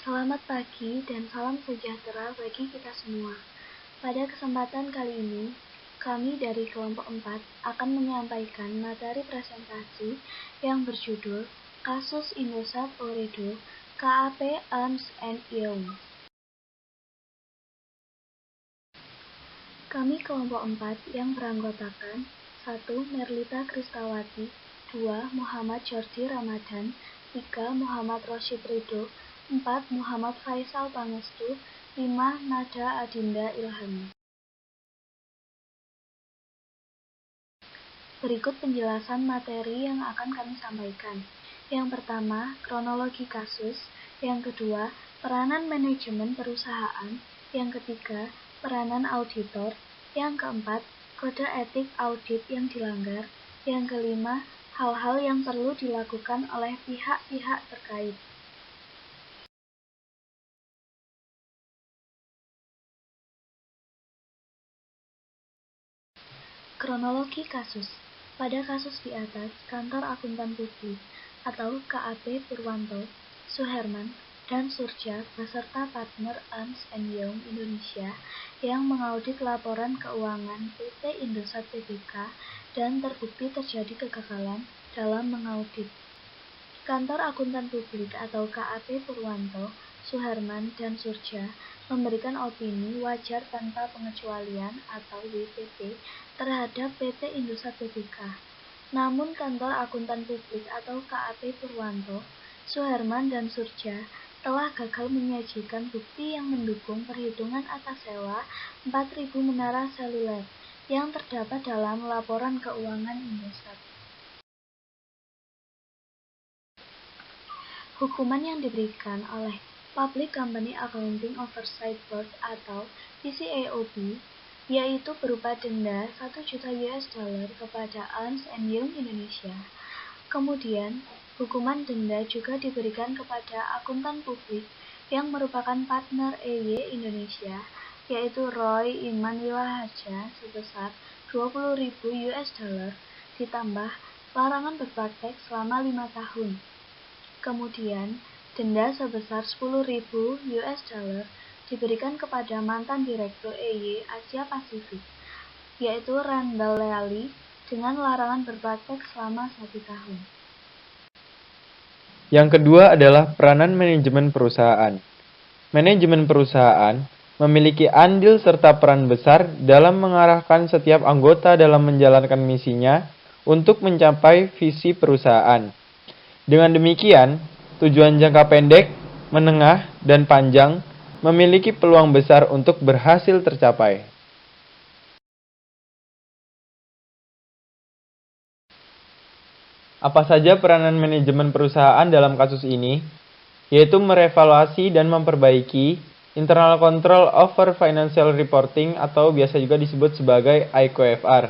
Selamat pagi dan salam sejahtera bagi kita semua. Pada kesempatan kali ini, kami dari kelompok 4 akan menyampaikan materi presentasi yang berjudul Kasus Indosat Ooredoo KAP Ernst & Young. Kami kelompok 4 yang beranggotakan 1. Merlita Kristawati, 2. Muhammad Jordi Ramadan, 3. Muhammad Rosyid Ridho, 4. Muhammad Faisal Pangestu, 5. Nada Adinda Ilhami. Berikut penjelasan materi yang akan kami sampaikan. Yang pertama, kronologi kasus. Yang kedua, peranan manajemen perusahaan. Yang ketiga, peranan auditor. Yang keempat, kode etik audit yang dilanggar. Yang kelima, hal-hal yang perlu dilakukan oleh pihak-pihak terkait. Kronologi kasus. Pada kasus di atas, Kantor Akuntan Publik atau KAP Purwanto, Suherman, dan Surja beserta partner Ernst & Young Indonesia yang mengaudit laporan keuangan PT Indosat Tbk dan terbukti terjadi kegagalan dalam mengaudit. Kantor Akuntan Publik atau KAP Purwanto, Suherman, dan Surja memberikan opini wajar tanpa pengecualian atau WTP terhadap PT Indosat Tbk. Namun Kantor Akuntan Publik atau KAP Purwanto, Suherman, dan Surja telah gagal menyajikan bukti yang mendukung perhitungan atas sewa 4.000 menara seluler yang terdapat dalam laporan keuangan Indosat. Hukuman yang diberikan oleh Public Company Accounting Oversight Board atau PCAOB yaitu berupa denda 1 juta US dollar kepada Ernst & Young Indonesia. Kemudian, hukuman denda juga diberikan kepada akuntan publik yang merupakan partner EY Indonesia, yaitu Roy Iman Wilahaja sebesar 20.000 US dollar ditambah larangan berpraktek selama 5 tahun. Kemudian, denda sebesar 10.000 US dollar diberikan kepada mantan Direktur EY Asia Pasifik, yaitu Randall Leali, dengan larangan berpraktek selama 1 tahun. Yang kedua adalah peranan manajemen perusahaan. Manajemen perusahaan memiliki andil serta peran besar dalam mengarahkan setiap anggota dalam menjalankan misinya untuk mencapai visi perusahaan. Dengan demikian, tujuan jangka pendek, menengah, dan panjang memiliki peluang besar untuk berhasil tercapai. Apa saja peranan manajemen perusahaan dalam kasus ini? Yaitu merevaluasi dan memperbaiki Internal Control over Financial Reporting atau biasa juga disebut sebagai ICOFR.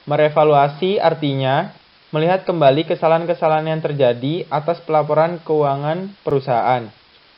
Merevaluasi artinya melihat kembali kesalahan-kesalahan yang terjadi atas pelaporan keuangan perusahaan,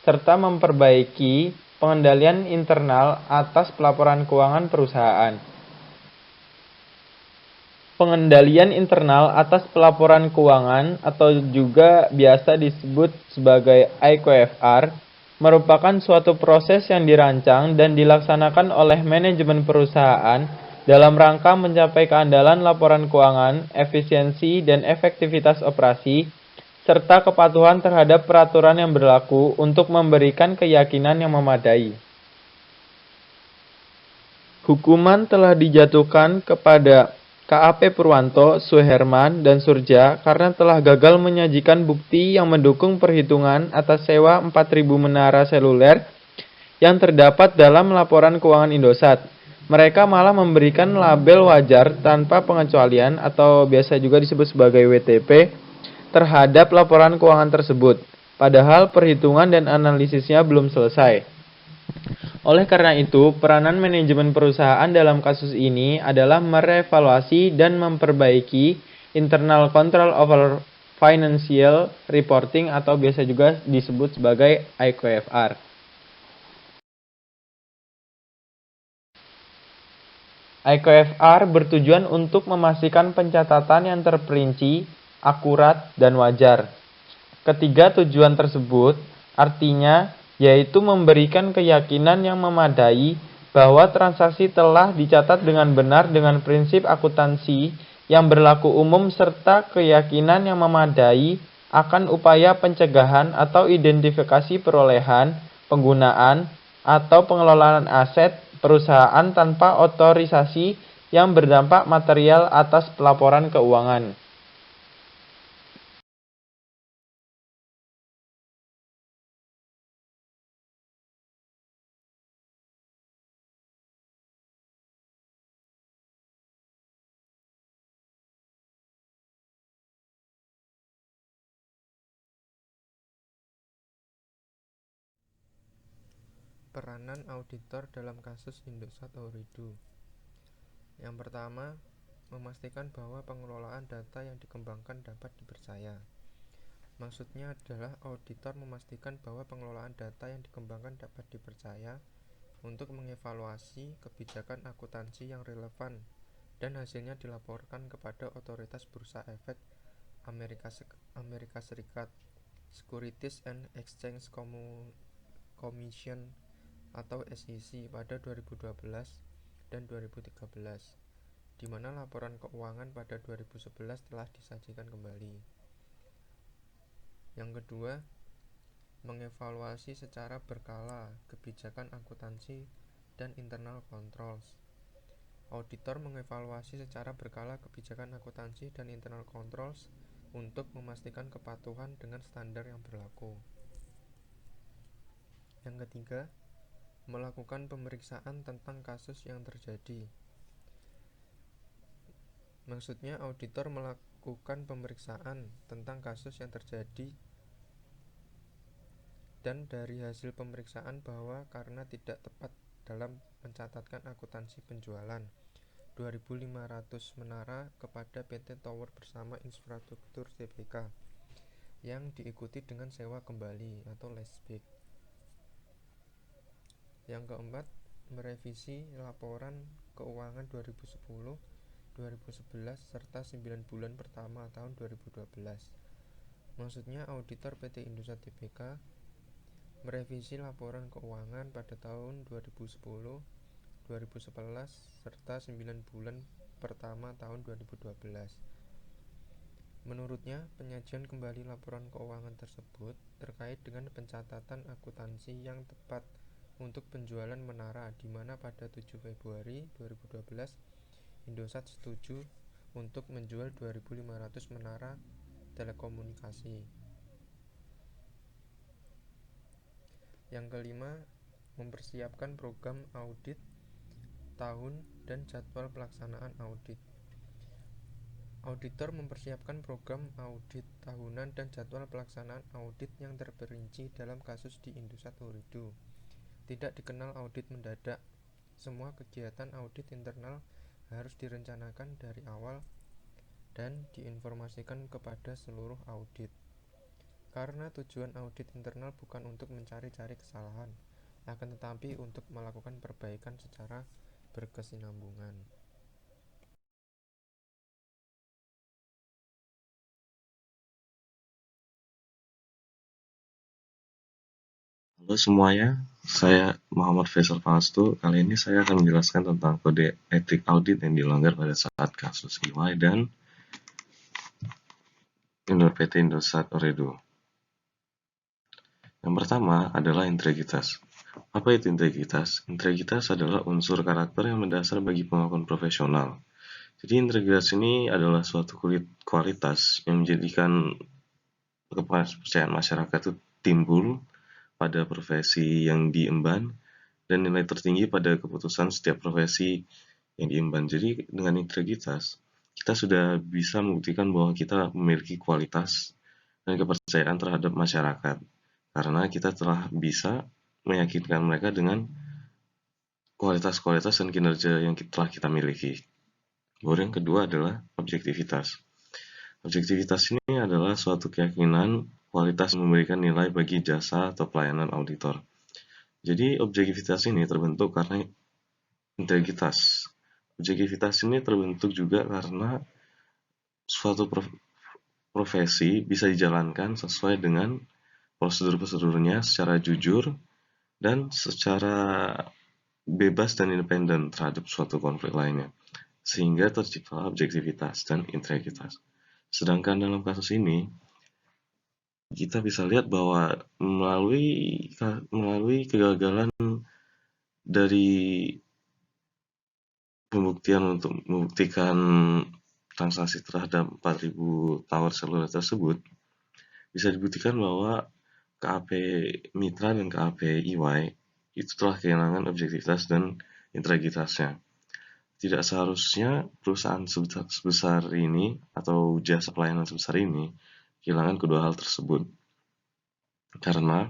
serta memperbaiki pengendalian internal atas pelaporan keuangan perusahaan. Pengendalian internal atas pelaporan keuangan atau juga biasa disebut sebagai ICOFR merupakan suatu proses yang dirancang dan dilaksanakan oleh manajemen perusahaan dalam rangka mencapai keandalan laporan keuangan, efisiensi dan efektivitas operasi, serta kepatuhan terhadap peraturan yang berlaku untuk memberikan keyakinan yang memadai. Hukuman telah dijatuhkan kepada KAP Purwanto, Suherman, dan Surja karena telah gagal menyajikan bukti yang mendukung perhitungan atas sewa 4.000 menara seluler yang terdapat dalam laporan keuangan Indosat. Mereka malah memberikan label wajar tanpa pengecualian atau biasa juga disebut sebagai WTP terhadap laporan keuangan tersebut, padahal perhitungan dan analisisnya belum selesai. Oleh karena itu, peranan manajemen perusahaan dalam kasus ini adalah merevaluasi dan memperbaiki Internal Control over Financial Reporting atau biasa juga disebut sebagai ICOFR. ICOFR bertujuan untuk memastikan pencatatan yang terperinci, akurat, dan wajar. Ketiga tujuan tersebut Artinya, yaitu memberikan keyakinan yang memadai bahwa transaksi telah dicatat dengan benar dengan prinsip akuntansi yang berlaku umum serta keyakinan yang memadai akan upaya pencegahan atau identifikasi perolehan, penggunaan, atau pengelolaan aset perusahaan tanpa otorisasi yang berdampak material atas pelaporan keuangan. Peranan auditor dalam kasus Indosat Ooredoo. Yang pertama, memastikan bahwa pengelolaan data yang dikembangkan dapat dipercaya. Maksudnya adalah auditor memastikan bahwa pengelolaan data yang dikembangkan dapat dipercaya untuk mengevaluasi kebijakan akuntansi yang relevan dan hasilnya dilaporkan kepada otoritas bursa efek Amerika Serikat, Securities and Exchange Commission atau SEC pada 2012 dan 2013, di mana laporan keuangan pada 2011 telah disajikan kembali. Yang kedua, mengevaluasi secara berkala kebijakan akuntansi dan internal controls. Auditor mengevaluasi secara berkala kebijakan akuntansi dan internal controls untuk memastikan kepatuhan dengan standar yang berlaku. Yang ketiga, melakukan pemeriksaan tentang kasus yang terjadi. Maksudnya auditor melakukan pemeriksaan tentang kasus yang terjadi dan dari hasil pemeriksaan bahwa karena tidak tepat dalam mencatatkan akuntansi penjualan 2.500 menara kepada PT Tower Bersama Infrastruktur Tbk yang diikuti dengan sewa kembali atau leaseback. Yang keempat, merevisi laporan keuangan 2010, 2011 serta 9 bulan pertama tahun 2012. Maksudnya auditor PT Indosat Tbk merevisi laporan keuangan pada tahun 2010, 2011 serta 9 bulan pertama tahun 2012. Menurutnya, penyajian kembali laporan keuangan tersebut terkait dengan pencatatan akuntansi yang tepat untuk penjualan menara, di mana pada 7 Februari 2012 Indosat setuju untuk menjual 2.500 menara telekomunikasi. Yang kelima, mempersiapkan program audit tahun dan jadwal pelaksanaan audit. Auditor mempersiapkan program audit tahunan dan jadwal pelaksanaan audit yang terperinci dalam kasus di Indosat Ooredoo. Tidak dikenal audit mendadak. Semua kegiatan audit internal harus direncanakan dari awal dan diinformasikan kepada seluruh audit. Karena tujuan audit internal bukan untuk mencari-cari kesalahan, akan tetapi untuk melakukan perbaikan secara berkesinambungan. Halo semuanya, saya Muhammad Faisal Faustu. Kali ini saya akan menjelaskan tentang kode etik audit yang dilanggar pada saat kasus EY dan PT Indosat Ooredoo. Yang pertama adalah integritas. Apa itu integritas? Integritas adalah unsur karakter yang mendasar bagi pengakuan profesional. Jadi integritas ini adalah suatu kualitas yang menjadikan kepercayaan masyarakat itu timbul pada profesi yang diemban dan nilai tertinggi pada keputusan setiap profesi yang diemban. Jadi dengan integritas kita sudah bisa membuktikan bahwa kita memiliki kualitas dan kepercayaan terhadap masyarakat karena kita telah bisa meyakinkan mereka dengan kualitas-kualitas dan kinerja yang telah kita miliki. Lalu yang kedua adalah objektivitas. Objektivitas ini adalah suatu keyakinan kualitas memberikan nilai bagi jasa atau pelayanan auditor. Jadi objektivitas ini terbentuk karena integritas. Objektivitas ini terbentuk juga karena suatu profesi bisa dijalankan sesuai dengan prosedur-prosedurnya secara jujur dan secara bebas dan independen terhadap suatu konflik lainnya, sehingga tercipta objektivitas dan integritas. Sedangkan dalam kasus ini, kita bisa lihat bahwa melalui kegagalan dari pembuktian untuk membuktikan transaksi terhadap 4.000 tower seluler tersebut, bisa dibuktikan bahwa KAP Mitra dan KAP EY itu telah kehilangan objektivitas dan integritasnya. Tidak seharusnya perusahaan sebesar ini atau jasa pelayanan sebesar ini kehilangan kedua hal tersebut. Karena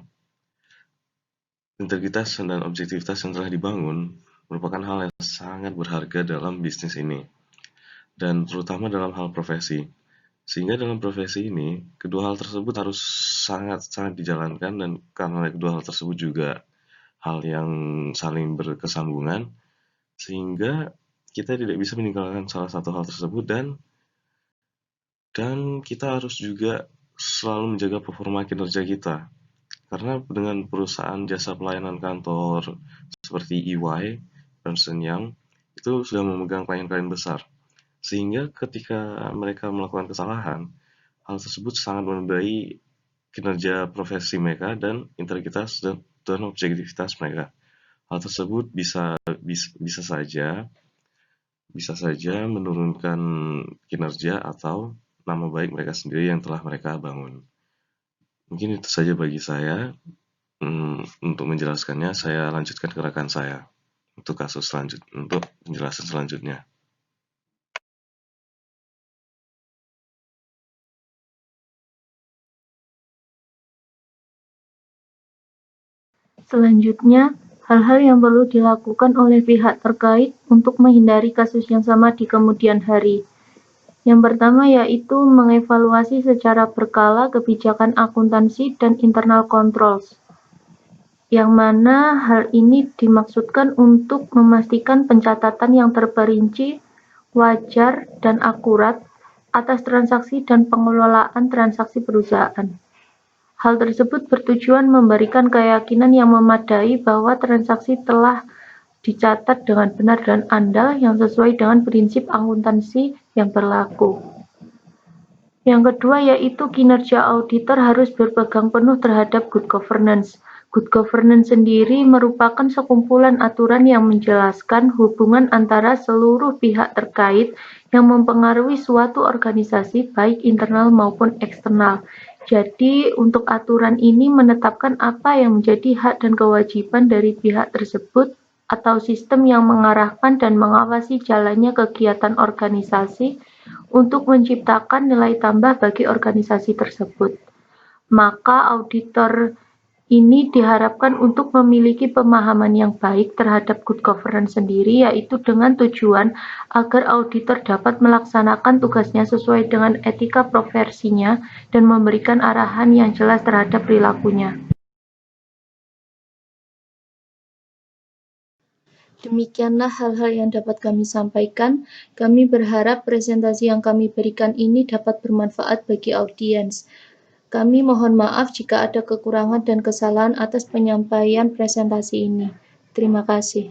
integritas dan objektivitas yang telah dibangun merupakan hal yang sangat berharga dalam bisnis ini, dan terutama dalam hal profesi. Sehingga dalam profesi ini, kedua hal tersebut harus sangat-sangat dijalankan, dan karena kedua hal tersebut juga hal yang saling berkesambungan, sehingga kita tidak bisa meninggalkan salah satu hal tersebut, dan kita harus juga selalu menjaga performa kinerja kita. Karena dengan perusahaan jasa pelayanan kantor seperti EY, Ernst & Young, itu sudah memegang klien-klien besar. Sehingga ketika mereka melakukan kesalahan, hal tersebut sangat menodai kinerja profesi mereka dan integritas dan objektivitas mereka. Hal tersebut bisa saja menurunkan kinerja atau nama baik mereka sendiri yang telah mereka bangun. Mungkin itu saja bagi saya. Untuk menjelaskannya, saya lanjutkan ke rekan saya untuk untuk penjelasan selanjutnya. Selanjutnya, hal-hal yang perlu dilakukan oleh pihak terkait untuk menghindari kasus yang sama di kemudian hari. Yang pertama yaitu mengevaluasi secara berkala kebijakan akuntansi dan internal controls, yang mana hal ini dimaksudkan untuk memastikan pencatatan yang terperinci, wajar, dan akurat atas transaksi dan pengelolaan transaksi perusahaan. Hal tersebut bertujuan memberikan keyakinan yang memadai bahwa transaksi telah dicatat dengan benar dan andal yang sesuai dengan prinsip akuntansi yang berlaku. Yang kedua yaitu kinerja auditor harus berpegang penuh terhadap good governance. Good governance sendiri merupakan sekumpulan aturan yang menjelaskan hubungan antara seluruh pihak terkait yang mempengaruhi suatu organisasi baik internal maupun eksternal. Jadi, untuk aturan ini menetapkan apa yang menjadi hak dan kewajiban dari pihak tersebut atau sistem yang mengarahkan dan mengawasi jalannya kegiatan organisasi untuk menciptakan nilai tambah bagi organisasi tersebut. Maka auditor ini diharapkan untuk memiliki pemahaman yang baik terhadap good governance sendiri, yaitu dengan tujuan agar auditor dapat melaksanakan tugasnya sesuai dengan etika profesinya dan memberikan arahan yang jelas terhadap perilakunya. Demikianlah hal-hal yang dapat kami sampaikan. Kami berharap presentasi yang kami berikan ini dapat bermanfaat bagi audiens. Kami mohon maaf jika ada kekurangan dan kesalahan atas penyampaian presentasi ini. Terima kasih.